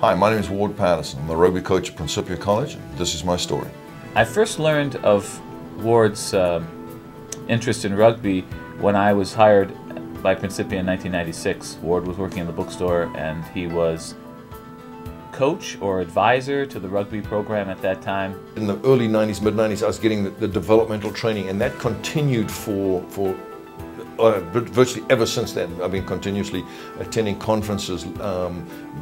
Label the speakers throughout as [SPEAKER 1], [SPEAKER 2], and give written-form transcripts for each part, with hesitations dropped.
[SPEAKER 1] Hi, my name is Ward Patterson. I'm the rugby coach at Principia College. This is my story.
[SPEAKER 2] I first learned of Ward's interest in rugby when I was hired by Principia in 1996. Ward was working in the bookstore and he was coach or advisor to the rugby program at that time.
[SPEAKER 1] In the early 90s, mid-90s, I was getting the developmental training, and that continued for virtually ever since then. I've been continuously attending conferences,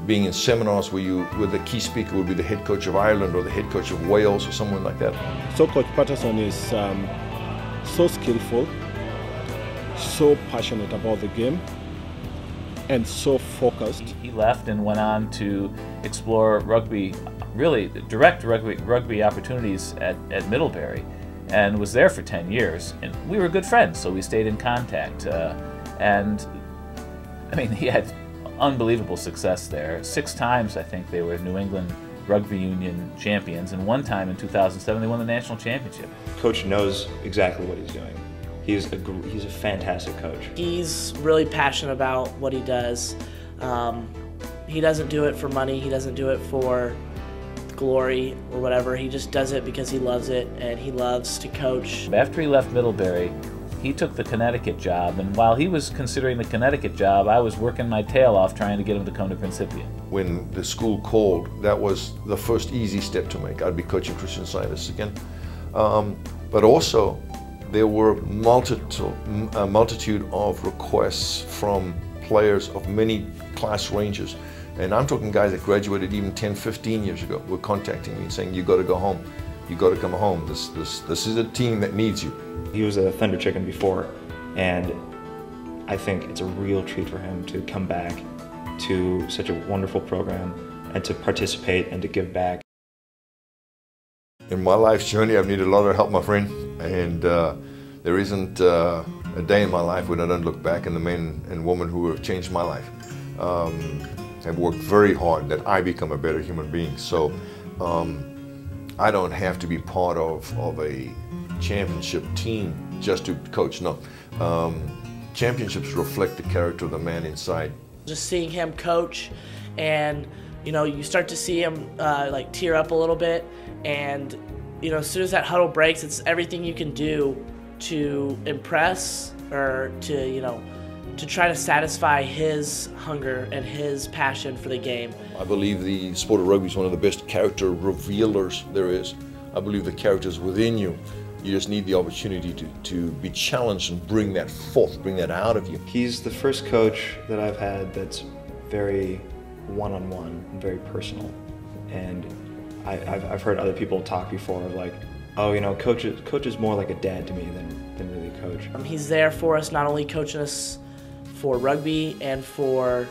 [SPEAKER 1] being in seminars where the key speaker would be the head coach of Ireland or the head coach of Wales or someone like that.
[SPEAKER 3] So Coach Patterson is so skillful, so passionate about the game, and so focused.
[SPEAKER 2] He left and went on to explore rugby, really direct rugby opportunities at Middlebury, and was there for 10 years. And we were good friends, so we stayed in contact. And I mean, he had unbelievable success there. 6 times, I think, they were New England Rugby Union champions, and one time in 2007 they won the national championship.
[SPEAKER 4] Coach knows exactly what he's doing. He's a fantastic coach.
[SPEAKER 5] He's really passionate about what he does. He doesn't do it for money, he doesn't do it for glory or whatever. He just does it because he loves it and he loves to coach.
[SPEAKER 2] After he left Middlebury, he took the Connecticut job, and while he was considering the Connecticut job, I was working my tail off trying to get him to come to Principia.
[SPEAKER 1] When the school called, that was the first easy step to make. I'd be coaching Christian Scientists again. But also, there were a multitude of requests from players of many class ranges. And I'm talking guys that graduated even 10, 15 years ago were contacting me and saying, you got to go home. You got to come home. This is a team that needs you.
[SPEAKER 4] He was a Thunder Chicken before, and I think it's a real treat for him to come back to such a wonderful program and to participate and to give back.
[SPEAKER 1] In my life's journey, I've needed a lot of help, my friend, and there isn't a day in my life when I don't look back, and the men and women who have changed my life have worked very hard that I become a better human being. So I don't have to be part of a championship team just to coach. No, championships reflect the character of the man inside.
[SPEAKER 5] Just seeing him coach, and you start to see him like tear up a little bit, and as soon as that huddle breaks, it's everything you can do to impress or to try to satisfy his hunger and his passion for the game.
[SPEAKER 1] I believe the sport of rugby is one of the best character revealers there is. I believe the character's within you. You just need the opportunity to be challenged and bring that forth, bring that out of you.
[SPEAKER 4] He's the first coach that I've had that's very one-on-one and very personal. And I've heard other people talk before of like, oh, coach is more like a dad to me than really a coach.
[SPEAKER 5] He's there for us, not only coaching us for rugby and for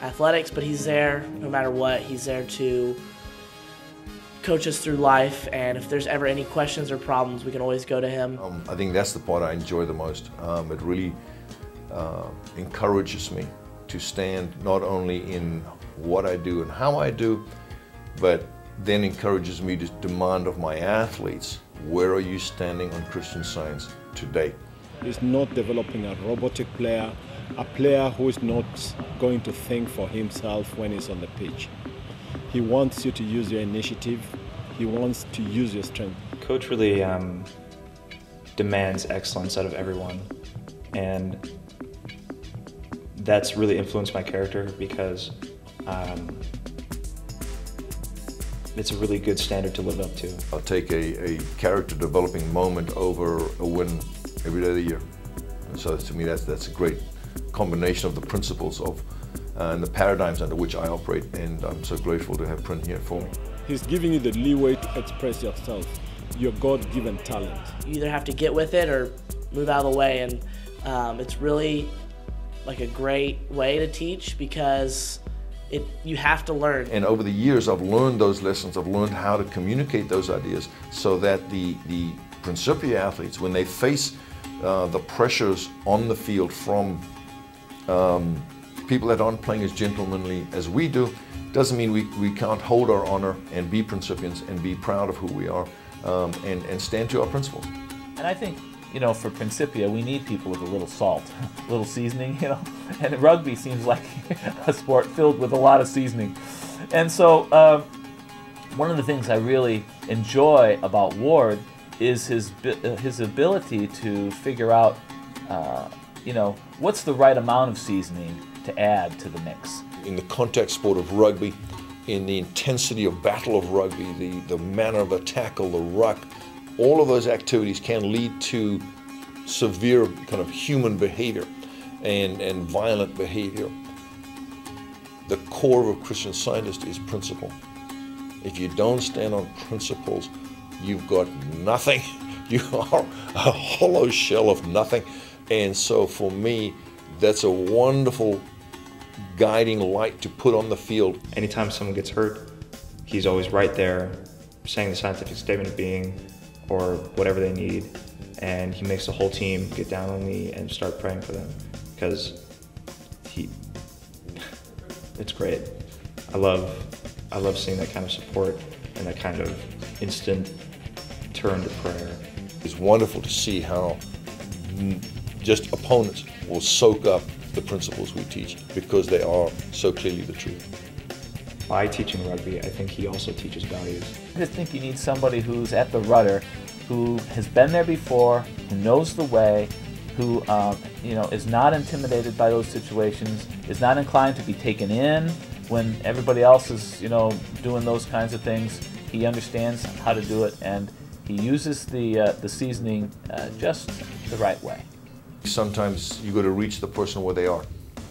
[SPEAKER 5] athletics, but he's there no matter what. He's there to coach us through life, and if there's ever any questions or problems, we can always go to him.
[SPEAKER 1] I think that's the part I enjoy the most. It really encourages me to stand not only in what I do and how I do, but then encourages me to demand of my athletes, where are you standing on Christian Science today?
[SPEAKER 3] He's not developing a robotic player, a player who is not going to think for himself when he's on the pitch. He wants you to use your initiative. He wants to use your strength.
[SPEAKER 4] Coach really demands excellence out of everyone, and that's really influenced my character because it's a really good standard to live up to.
[SPEAKER 1] I'll take a character developing moment over a win every day of the year. And so to me, that's a great combination of the principles of and the paradigms under which I operate, and I'm so grateful to have Print here for me.
[SPEAKER 3] He's giving you the leeway to express yourself, your God-given talent.
[SPEAKER 5] You either have to get with it or move out of the way, and it's really like a great way to teach because you have to learn.
[SPEAKER 1] And over the years, I've learned those lessons. I've learned how to communicate those ideas so that the Principia athletes, when they face the pressures on the field from people that aren't playing as gentlemanly as we do, doesn't mean we can't hold our honor and be Principians and be proud of who we are and stand to our principles.
[SPEAKER 2] And I think you know, for Principia, we need people with a little salt, a little seasoning, you know. And rugby seems like a sport filled with a lot of seasoning. And so one of the things I really enjoy about Ward is his ability to figure out, you know, what's the right amount of seasoning to add to the mix.
[SPEAKER 1] In the contact sport of rugby, in the intensity of battle of rugby, the manner of a tackle, the ruck, all of those activities can lead to severe kind of human behavior and violent behavior. The core of a Christian Scientist is principle. If you don't stand on principles, you've got nothing. You are a hollow shell of nothing. And so for me, that's a wonderful guiding light to put on the field.
[SPEAKER 4] Anytime someone gets hurt, he's always right there saying the scientific statement of being or whatever they need, and he makes the whole team get down on the knee and start praying for them because it's great. I love seeing that kind of support and that kind of instant turn to prayer.
[SPEAKER 1] It's wonderful to see how just opponents will soak up the principles we teach because they are so clearly the truth.
[SPEAKER 4] By teaching rugby, I think he also teaches values.
[SPEAKER 2] I just think you need somebody who's at the rudder, who has been there before, who knows the way, who you know, is not intimidated by those situations, is not inclined to be taken in when everybody else is, you know, doing those kinds of things. He understands how to do it, and he uses the seasoning just the right way.
[SPEAKER 1] Sometimes you got to reach the person where they are.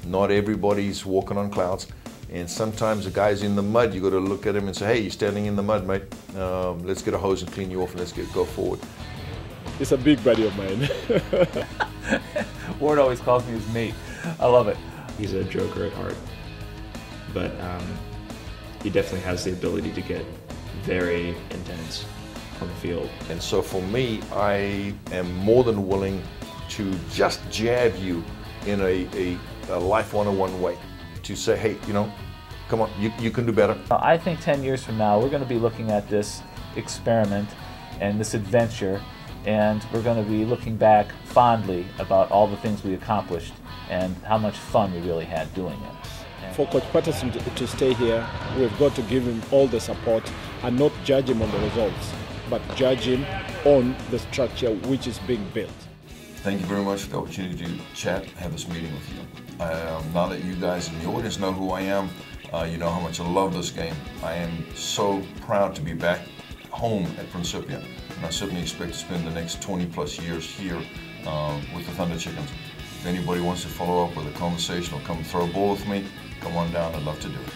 [SPEAKER 1] Not everybody's walking on clouds, and sometimes a guy's in the mud. You got to look at him and say, "Hey, you're standing in the mud, mate. Let's get a hose and clean you off, and let's go forward."
[SPEAKER 3] It's a big buddy of mine.
[SPEAKER 2] Ward always calls me his mate. I love it.
[SPEAKER 4] He's a joker at heart, but he definitely has the ability to get very intense on the field.
[SPEAKER 1] And so for me, I am more than willing to just jab you in a life 101 way, to say, hey, you know, come on, you can do better.
[SPEAKER 2] I think 10 years from now, we're going to be looking at this experiment and this adventure, and we're going to be looking back fondly about all the things we accomplished and how much fun we really had doing it.
[SPEAKER 3] For Coach Patterson to stay here, we've got to give him all the support and not judge him on the results, but judge him on the structure which is being built.
[SPEAKER 1] Thank you very much for the opportunity to chat, have this meeting with you. Now that you guys in the audience know who I am, you know how much I love this game. I am so proud to be back home at Principia, and I certainly expect to spend the next 20 plus years here with the Thunder Chickens. If anybody wants to follow up with a conversation or come throw a ball with me, come on down, I'd love to do it.